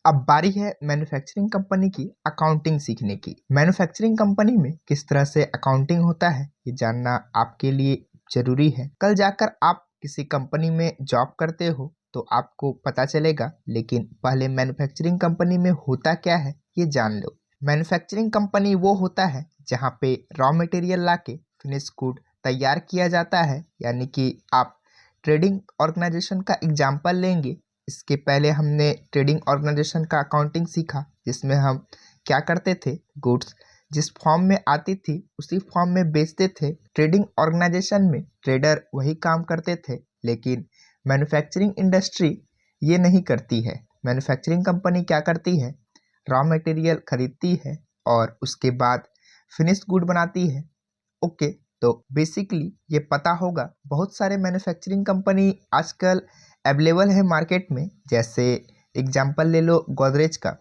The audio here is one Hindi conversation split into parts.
अब बारी है मैन्युफैक्चरिंग कंपनी की अकाउंटिंग सीखने की। मैन्युफैक्चरिंग कंपनी में किस तरह से अकाउंटिंग होता है ये जानना आपके लिए जरूरी है। कल जाकर आप किसी कंपनी में जॉब करते हो तो आपको पता चलेगा, लेकिन पहले मैन्युफैक्चरिंग कंपनी में होता क्या है ये जान लो। मैन्युफैक्चरिंग कंपनी वो होता है जहाँ पे रॉ मटेरियल लाके फिनिश गुड तैयार किया जाता है। यानी कि आप ट्रेडिंग ऑर्गेनाइजेशन का एग्जाम्पल लेंगे। इसके पहले हमने ट्रेडिंग ऑर्गेनाइजेशन का अकाउंटिंग सीखा, जिसमें हम क्या करते थे, गुड्स जिस फॉर्म में आती थी उसी फॉर्म में बेचते थे। ट्रेडिंग ऑर्गेनाइजेशन में ट्रेडर वही काम करते थे, लेकिन मैन्युफैक्चरिंग इंडस्ट्री ये नहीं करती है। मैन्युफैक्चरिंग कंपनी क्या करती है, रॉ मटेरियल खरीदती है और उसके बाद फिनिश गुड बनाती है। ओके, तो बेसिकली ये पता होगा। बहुत सारे मैन्युफैक्चरिंग कंपनी आजकल अवेलेबल है मार्केट में। जैसे एग्जांपल ले लो गोदरेज का।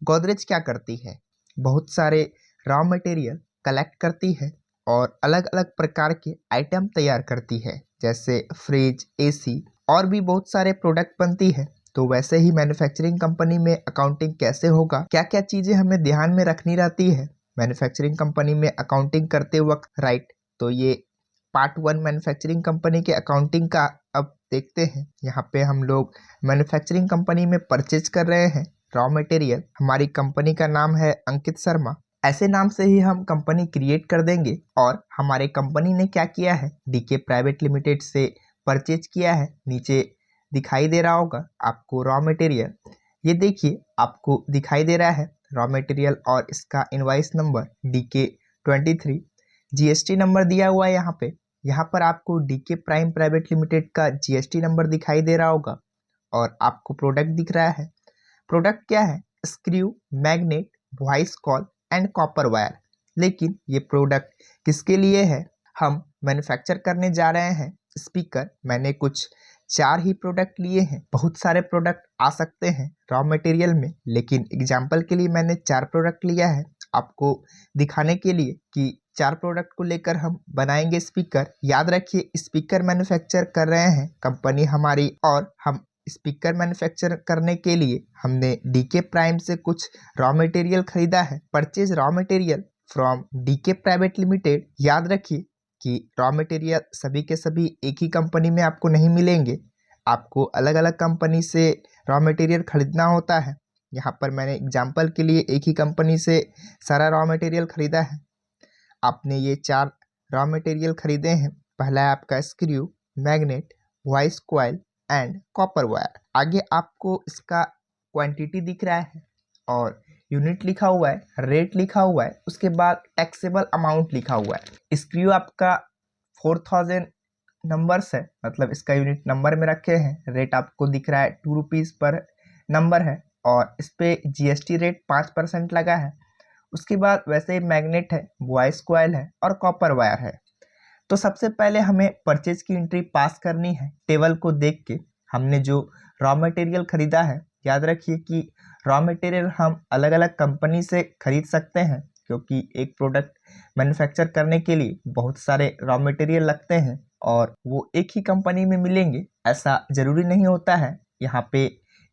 गोदरेज क्या करती है, बहुत सारे रॉ मटेरियल कलेक्ट करती है और अलग अलग प्रकार के आइटम तैयार करती है, जैसे फ्रिज, एसी और भी बहुत सारे प्रोडक्ट बनती है। तो वैसे ही मैन्युफैक्चरिंग कंपनी में अकाउंटिंग कैसे होगा, क्या क्या चीज़ें हमें ध्यान में रखनी रहती है मैन्युफैक्चरिंग कंपनी में अकाउंटिंग करते वक्त, राइट। तो ये पार्ट 1 मैन्युफैक्चरिंग कंपनी के अकाउंटिंग का अब देखते हैं। यहाँ पे हम लोग मैन्युफैक्चरिंग कंपनी में परचेज कर रहे हैं रॉ मटेरियल। हमारी कंपनी का नाम है अंकित शर्मा। ऐसे नाम से ही हम कंपनी क्रिएट कर देंगे। और हमारे कंपनी ने क्या किया है, डीके प्राइवेट लिमिटेड से परचेज किया है। नीचे दिखाई दे रहा होगा आपको रॉ मटेरियल, ये देखिए आपको दिखाई दे रहा है रॉ मटेरियल और इसका invoice number DK23। GST number दिया हुआ है यहाँ पर आपको डीके प्राइम प्राइवेट लिमिटेड का जीएसटी नंबर दिखाई दे रहा होगा और आपको प्रोडक्ट दिख रहा है। प्रोडक्ट क्या है, screw, magnet, voice call and copper wire. लेकिन ये प्रोडक्ट किसके लिए है, हम मैन्युफैक्चर करने जा रहे हैं स्पीकर। मैंने कुछ 4 ही प्रोडक्ट लिए हैं। बहुत सारे प्रोडक्ट आ सकते हैं रॉ मटेरियल में, लेकिन एग्जाम्पल के लिए मैंने 4 प्रोडक्ट लिया है आपको दिखाने के लिए कि 4 प्रोडक्ट को लेकर हम बनाएंगे स्पीकर। याद रखिए, स्पीकर मैन्युफैक्चर कर रहे हैं कंपनी हमारी, और हम स्पीकर मैन्युफैक्चर करने के लिए हमने डीके प्राइम से कुछ रॉ मटेरियल खरीदा है। Purchase raw material from DK private limited. याद रखिए कि रॉ मटेरियल सभी के सभी एक ही कंपनी में आपको नहीं मिलेंगे, आपको अलग अलग कंपनी से रॉ मटेरियल खरीदना होता है। यहाँ पर मैंने एग्जाम्पल के लिए एक ही कंपनी से सारा रॉ मटेरियल खरीदा है। आपने ये 4 रॉ मटेरियल खरीदे हैं। पहला है आपका screw, magnet, voice coil and copper wire. आगे आपको इसका क्वांटिटी दिख रहा है और यूनिट लिखा हुआ है, रेट लिखा हुआ है, उसके बाद टैक्सेबल अमाउंट लिखा हुआ है। स्क्रू आपका 4000 नंबर्स है, मतलब इसका यूनिट नंबर में रखे हैं। रेट आपको दिख रहा है 2 रुपीज़ पर नंबर है और इस पे जीएसटी रेट 5% लगा है। उसके बाद वैसे ही मैग्नेट है, वॉइस कॉइल है और कॉपर वायर है। तो सबसे पहले हमें परचेज की एंट्री पास करनी है। टेबल को देख के हमने जो रॉ मटेरियल खरीदा है, याद रखिए कि रॉ मटेरियल हम अलग अलग कंपनी से खरीद सकते हैं, क्योंकि एक प्रोडक्ट मैन्युफैक्चर करने के लिए बहुत सारे रॉ मटेरियल लगते हैं और वो एक ही कंपनी में मिलेंगे ऐसा ज़रूरी नहीं होता है। यहाँ पे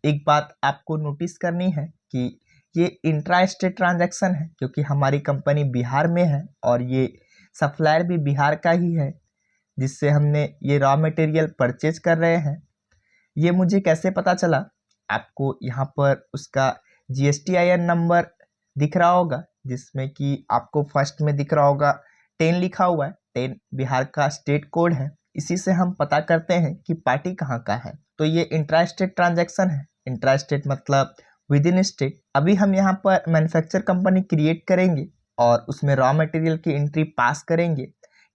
एक बात आपको नोटिस करनी है कि ये इंट्रा स्टेट ट्रांजैक्शन है, क्योंकि हमारी कंपनी बिहार में है और ये सप्लायर भी बिहार का ही है जिससे हमने ये रॉ मटेरियल परचेज कर रहे हैं। ये मुझे कैसे पता चला, आपको यहाँ पर उसका GSTIN नंबर दिख रहा होगा, जिसमें कि आपको फर्स्ट में दिख रहा होगा 10 लिखा हुआ है। 10 बिहार का स्टेट कोड है। इसी से हम पता करते हैं कि पार्टी कहाँ का है। तो ये इंट्रा स्टेट ट्रांजैक्शन है। इंट्रा स्टेट मतलब विद इन स्टेट। अभी हम यहाँ पर मैन्युफैक्चर कंपनी क्रिएट करेंगे और उसमें रॉ मटेरियल की एंट्री पास करेंगे।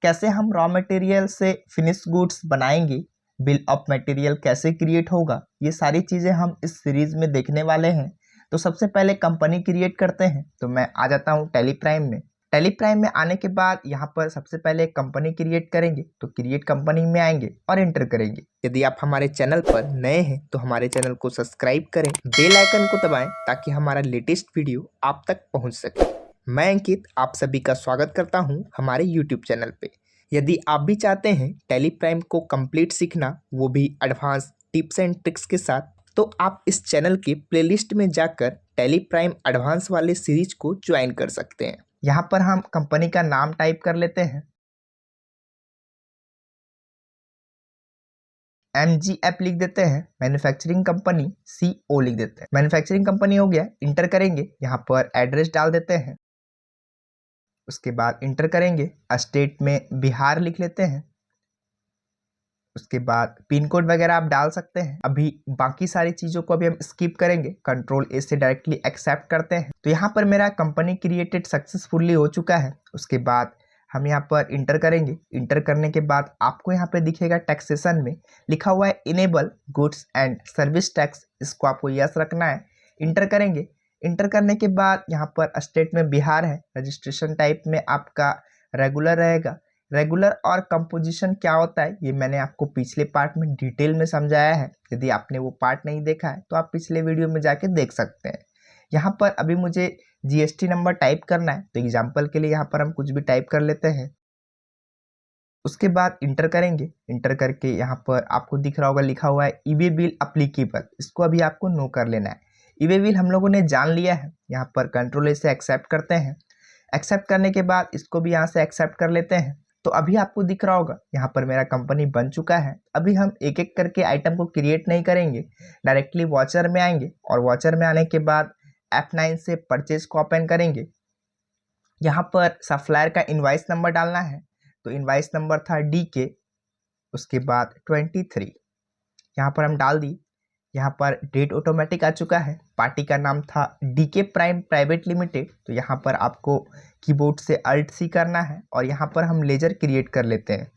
कैसे हम रॉ मटेरियल से फिनिश गुड्स बनाएंगे, बिल ऑफ मटेरियल कैसे क्रिएट होगा, ये सारी चीज़ें हम इस सीरीज में देखने वाले हैं। तो सबसे पहले कंपनी क्रिएट करते हैं। तो मैं आ जाता हूँ टैली प्राइम में। टैली प्राइम में आने के बाद यहाँ पर सबसे पहले कंपनी क्रिएट करेंगे। तो क्रिएट कंपनी में आएंगे और एंटर करेंगे। यदि आप हमारे चैनल पर नए हैं तो हमारे चैनल को सब्सक्राइब करें, बेल आइकन को दबाएं ताकि हमारा लेटेस्ट वीडियो आप तक पहुँच सके। मैं अंकित आप सभी का स्वागत करता हूँ हमारे यूट्यूब चैनल पे। यदि आप भी चाहते हैं टैली प्राइम को कंप्लीट सीखना, वो भी एडवांस टिप्स एंड ट्रिक्स के साथ, तो आप इस चैनल के प्लेलिस्ट में जाकर टैली प्राइम एडवांस वाले सीरीज को ज्वाइन कर सकते हैं। यहाँ पर हम कंपनी का नाम टाइप कर लेते हैं, MGF लिख देते हैं, मैन्युफैक्चरिंग कंपनी CO लिख देते हैं। मैन्युफैक्चरिंग कंपनी हो गया, इंटर करेंगे, यहाँ पर एड्रेस डाल देते हैं। उसके बाद इंटर करेंगे, स्टेट में बिहार लिख लेते हैं। उसके बाद पिन कोड वगैरह आप डाल सकते हैं। अभी बाकी सारी चीज़ों को अभी हम स्किप करेंगे, कंट्रोल A से डायरेक्टली एक्सेप्ट करते हैं। तो यहाँ पर मेरा कंपनी क्रिएटेड सक्सेसफुली हो चुका है। उसके बाद हम यहाँ पर इंटर करेंगे। इंटर करने के बाद आपको यहाँ पे दिखेगा टैक्सेशन में लिखा हुआ है enable goods and service tax, इसको आपको यस रखना है। इंटर करेंगे। इंटर करने के बाद यहाँ पर स्टेट में बिहार है, रजिस्ट्रेशन टाइप में आपका रेगुलर रहेगा। रेगुलर और कंपोजिशन क्या होता है ये मैंने आपको पिछले पार्ट में डिटेल में समझाया है। यदि आपने वो पार्ट नहीं देखा है तो आप पिछले वीडियो में जाके देख सकते हैं। यहाँ पर अभी मुझे GST नंबर टाइप करना है, तो एग्जांपल के लिए यहाँ पर हम कुछ भी टाइप कर लेते हैं। उसके बाद इंटर करेंगे। इंटर करके यहाँ पर आपको दिख रहा होगा लिखा हुआ है ई-वे बिल अप्लीकेबल, इसको अभी आपको नो कर लेना है। ई-वे बिल हम लोगों ने जान लिया है। यहाँ पर कंट्रोल A से एक्सेप्ट करते हैं। एक्सेप्ट करने के बाद इसको भी यहाँ से एक्सेप्ट कर लेते हैं। तो अभी आपको दिख रहा होगा यहाँ पर मेरा कंपनी बन चुका है। अभी हम एक एक करके आइटम को क्रिएट नहीं करेंगे, डायरेक्टली वॉचर में आएंगे और वॉचर में आने के बाद F9 से परचेज को ओपन करेंगे। यहाँ पर सप्लायर का इनवाइस नंबर डालना है, तो इनवाइस नंबर था DK, उसके बाद 23 यहाँ पर हम डाल दी। यहाँ पर डेट ऑटोमेटिक आ चुका है। पार्टी का नाम था DK प्राइम प्राइवेट लिमिटेड, तो यहाँ पर आपको कीबोर्ड से Alt C करना है और यहाँ पर हम लेजर क्रिएट कर लेते हैं।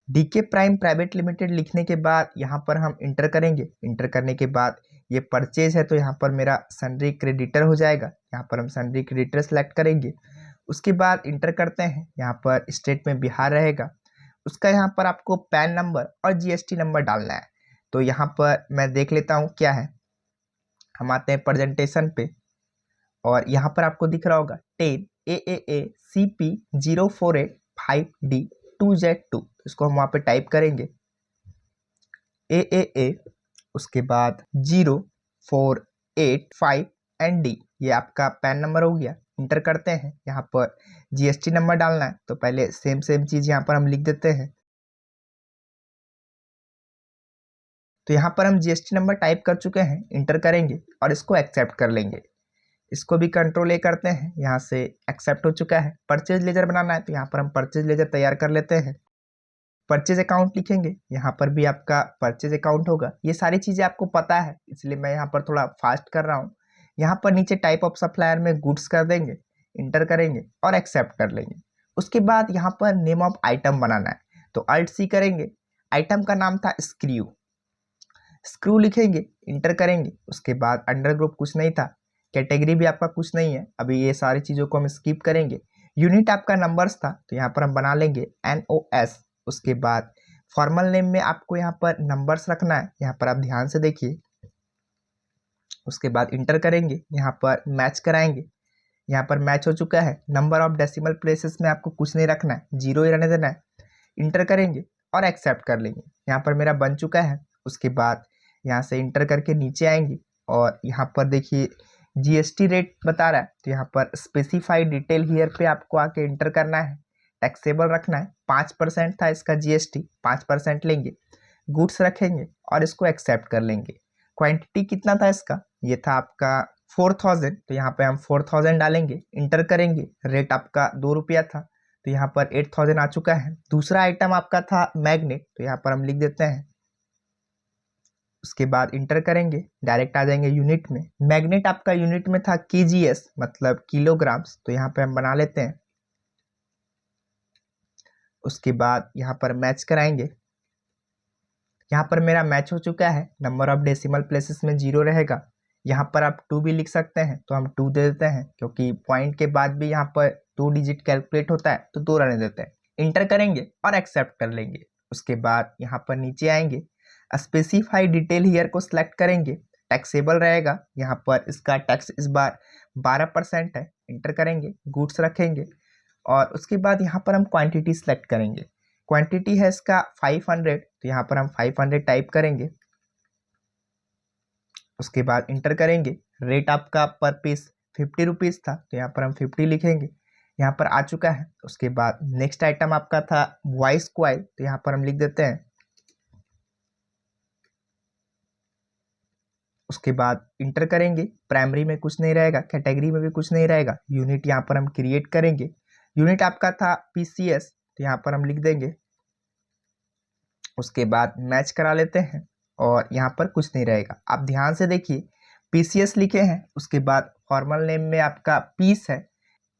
DK प्राइम प्राइवेट लिमिटेड लिखने के बाद यहाँ पर हम इंटर करेंगे। इंटर करने के बाद ये परचेज है, तो यहाँ पर मेरा सन्ड्री क्रेडिटर हो जाएगा। यहाँ पर हम सन्ड्री क्रेडिटर सेलेक्ट करेंगे। उसके बाद इंटर करते हैं। यहाँ पर स्टेट में बिहार रहेगा। उसका यहाँ पर आपको पैन नंबर और GST नंबर डालना है। तो यहाँ पर मैं देख लेता हूँ क्या है। हम आते हैं प्रेजेंटेशन पे और यहाँ पर आपको दिख रहा होगा 10 AAA CP 0485D 2Z2, इसको हम वहाँ पे टाइप करेंगे AAA, उसके बाद 0485ND, ये आपका पैन नंबर हो गया। इंटर करते हैं। यहाँ पर GST नंबर डालना है, तो पहले सेम चीज़ यहाँ पर हम लिख देते हैं। तो यहाँ पर हम GST नंबर टाइप कर चुके हैं। इंटर करेंगे और इसको एक्सेप्ट कर लेंगे। इसको भी कंट्रोल A करते हैं, यहाँ से एक्सेप्ट हो चुका है। परचेज लेजर बनाना है, तो यहाँ पर हम परचेज लेजर तैयार कर लेते हैं। परचेज अकाउंट लिखेंगे, यहाँ पर भी आपका परचेज अकाउंट होगा। ये सारी चीज़ें आपको पता है, इसलिए मैं यहाँ पर थोड़ा फास्ट कर रहा हूँ। यहाँ पर नीचे टाइप ऑफ सप्लायर में गुड्स कर देंगे, इंटर करेंगे और एक्सेप्ट कर लेंगे। उसके बाद यहाँ पर नेम ऑफ आइटम बनाना है, तो Alt C करेंगे। आइटम का नाम था स्क्रू लिखेंगे, इंटर करेंगे। उसके बाद अंडर ग्रुप कुछ नहीं था, कैटेगरी भी आपका कुछ नहीं है। अभी ये सारी चीज़ों को हम स्किप करेंगे। यूनिट आपका नंबर्स था, तो यहाँ पर हम बना लेंगे NOS। उसके बाद फॉर्मल नेम में आपको यहाँ पर नंबर्स रखना है, यहाँ पर आप ध्यान से देखिए। उसके बाद इंटर करेंगे, यहाँ पर मैच कराएंगे। यहाँ पर मैच हो चुका है। नंबर ऑफ डेसिमल प्लेसेस में आपको कुछ नहीं रखना है, 0 ही रहने देना है। इंटर करेंगे और एक्सेप्ट कर लेंगे। यहाँ पर मेरा बन चुका है। उसके बाद यहाँ से इंटर करके नीचे आएंगे और यहाँ पर देखिए GST रेट बता रहा है, तो यहाँ पर स्पेसिफाई डिटेल हियर पे आपको आके इंटर करना है। टैक्सेबल रखना है, 5% था इसका GST, 5% लेंगे। गुड्स रखेंगे और इसको एक्सेप्ट कर लेंगे। क्वांटिटी कितना था इसका, ये था आपका 4000, तो यहाँ पे हम 4000 डालेंगे। इंटर करेंगे। रेट आपका 2 रुपया था, तो यहाँ पर 8000 आ चुका है। दूसरा आइटम आपका था मैग्नेट, तो यहाँ पर हम लिख देते हैं। उसके बाद इंटर करेंगे, डायरेक्ट आ जाएंगे यूनिट में। मैग्नेट आपका यूनिट में था KGS, मतलब किलोग्राम्स, तो यहाँ पे हम बना लेते हैं। उसके बाद यहाँ पर मैच कराएंगे। यहाँ पर मेरा मैच हो चुका है। नंबर ऑफ डेसिमल प्लेसेस में 0 रहेगा। यहाँ पर आप 2 भी लिख सकते हैं, तो हम 2 दे देते हैं, क्योंकि पॉइंट के बाद भी यहाँ पर 2 डिजिट कैलकुलेट होता है, तो 2 रहने देते हैं। इंटर करेंगे और एक्सेप्ट कर लेंगे। उसके बाद यहाँ पर नीचे आएंगे, स्पेसिफाई डिटेल हियर को सिलेक्ट करेंगे। टैक्सेबल रहेगा, यहाँ पर इसका टैक्स इस बार 12% है। इंटर करेंगे, गुड्स रखेंगे और उसके बाद यहाँ पर हम क्वांटिटी सेलेक्ट करेंगे। क्वांटिटी है इसका 500, तो यहाँ पर हम 500 टाइप करेंगे। उसके बाद इंटर करेंगे। रेट आपका पर पीस 50 रुपीज़ था, तो यहाँ पर हम 50 लिखेंगे। यहाँ पर आ चुका है। उसके बाद नेक्स्ट आइटम आपका था वॉइस कॉइल, तो यहाँ पर हम लिख देते हैं। उसके बाद इंटर करेंगे। प्राइमरी में कुछ नहीं रहेगा, कैटेगरी में भी कुछ नहीं रहेगा। यूनिट यहाँ पर हम क्रिएट करेंगे। यूनिट आपका था PCS, तो यहाँ पर हम लिख देंगे। उसके बाद मैच करा लेते हैं और यहाँ पर कुछ नहीं रहेगा। आप ध्यान से देखिए, PCS लिखे हैं, उसके बाद फॉर्मल नेम में आपका पीस है,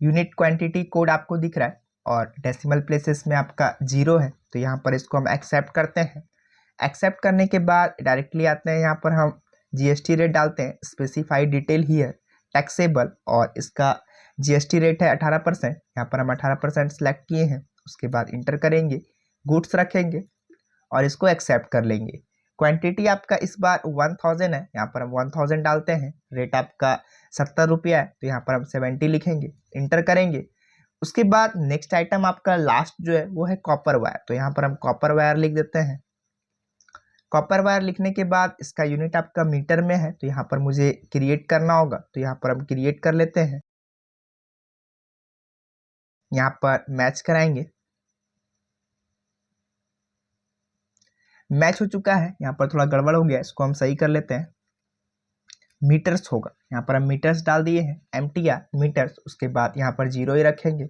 यूनिट क्वांटिटी कोड आपको दिख रहा है और डेसिमल प्लेसेस में आपका 0 है। तो यहाँ पर इसको हम एक्सेप्ट करते हैं। एक्सेप्ट करने के बाद डायरेक्टली आते हैं, यहाँ पर हम GST रेट डालते हैं, स्पेसिफाइड डिटेल हियर टैक्सेबल, और इसका GST रेट है 18%। यहाँ पर हम 18% सेलेक्ट किए हैं। उसके बाद इंटर करेंगे, गुड्स रखेंगे और इसको एक्सेप्ट कर लेंगे। क्वांटिटी आपका इस बार 1000 है, यहाँ पर हम 1000 डालते हैं। रेट आपका 70 रुपया है, तो यहाँ पर हम 70 लिखेंगे, इंटर करेंगे। उसके बाद नेक्स्ट आइटम आपका लास्ट जो है वो है कॉपर वायर, तो यहाँ पर हम कॉपर वायर लिख देते हैं। कॉपर वायर लिखने के बाद इसका यूनिट आपका मीटर में है, तो यहाँ पर मुझे क्रिएट करना होगा, तो यहाँ पर हम क्रिएट कर लेते हैं। यहाँ पर मैच कराएंगे। मैच हो चुका है। यहाँ पर थोड़ा गड़बड़ हो गया, इसको हम सही कर लेते हैं। मीटर्स होगा, यहाँ पर हम मीटर्स डाल दिए हैं, MTR मीटर्स। उसके बाद यहाँ पर 0 ही रखेंगे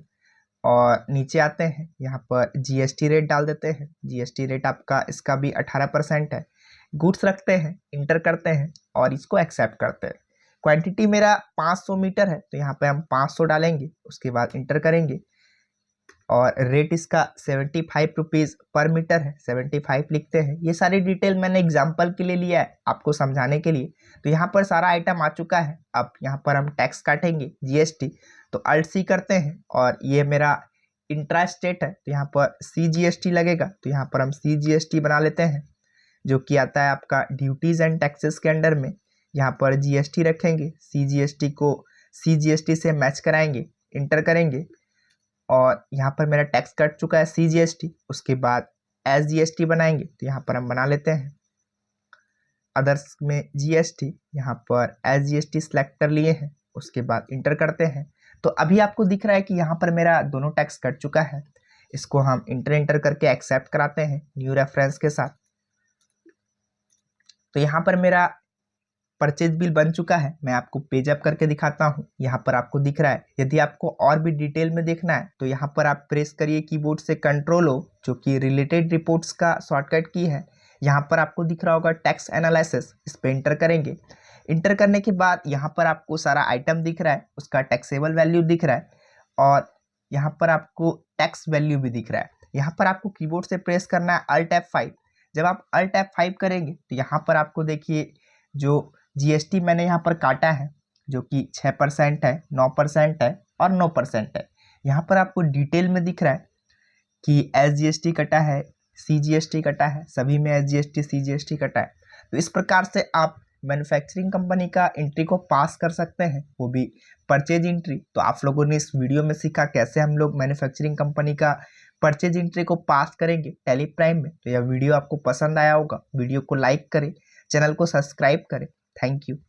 और नीचे आते हैं, यहाँ पर GST रेट डाल देते हैं। GST रेट आपका इसका भी 18% है। गुड्स रखते हैं, इंटर करते हैं और इसको एक्सेप्ट करते हैं। क्वांटिटी मेरा 500 मीटर है, तो यहाँ पे हम 500 डालेंगे। उसके बाद इंटर करेंगे और रेट इसका 75 रुपीज़ पर मीटर है, 75 लिखते हैं। ये सारी डिटेल मैंने एग्जाम्पल के लिए लिया है, आपको समझाने के लिए। तो यहाँ पर सारा आइटम आ चुका है। अब यहाँ पर हम टैक्स काटेंगे GST, तो अल्ट C करते हैं और ये मेरा इंट्रा स्टेट है, तो यहाँ पर CGST लगेगा, तो यहाँ पर हम CGST बना लेते हैं, जो कि आता है आपका ड्यूटीज़ एंड टैक्सेस के अंडर में। यहाँ पर GST रखेंगे, CGST को CGST से मैच कराएंगे, इंटर करेंगे और यहाँ पर मेरा टैक्स कट चुका है CGST। उसके बाद SGST बनाएंगे, तो यहाँ पर हम बना लेते हैं अदर्स में GST, यहाँ पर SGST सेलेक्ट कर लिए हैं। उसके बाद इंटर करते हैं, तो अभी आपको दिख रहा है कि यहाँ पर मेरा दोनों टैक्स कट चुका है। इसको हम इंटर करके एक्सेप्ट कराते हैं न्यू रेफरेंस के साथ। तो यहाँ पर मेरा परचेज बिल बन चुका है। मैं आपको पेज अप करके दिखाता हूँ, यहाँ पर आपको दिख रहा है। यदि आपको और भी डिटेल में देखना है तो यहाँ पर आप प्रेस करिए कीबोर्ड से Ctrl+O, जो कि रिलेटेड रिपोर्ट्स का शॉर्टकट की है। यहाँ पर आपको दिख रहा होगा टैक्स एनालिसिस, इस पर इंटर करेंगे। इंटर करने के बाद यहाँ पर आपको सारा आइटम दिख रहा है, उसका टैक्सेबल वैल्यू दिख रहा है और यहाँ पर आपको टैक्स वैल्यू भी दिख रहा है। यहाँ पर आपको कीबोर्ड से प्रेस करना है Alt F5। जब आप Alt F5 करेंगे तो यहाँ पर आपको देखिए जो GST मैंने यहाँ पर काटा है, जो कि 6% है, 9% है और 9% है। यहाँ पर आपको डिटेल में दिख रहा है कि SGST कटा है, CGST कटा है, सभी में SGST CGST कटा है। तो इस प्रकार से आप मैन्युफैक्चरिंग कंपनी का एंट्री को पास कर सकते हैं, वो भी परचेज एंट्री। तो आप लोगों ने इस वीडियो में सीखा कैसे हम लोग मैन्युफैक्चरिंग कंपनी का परचेज एंट्री को पास करेंगे टैली प्राइम में। तो यह वीडियो आपको पसंद आया होगा, वीडियो को लाइक करें, चैनल को सब्सक्राइब करें। Thank you.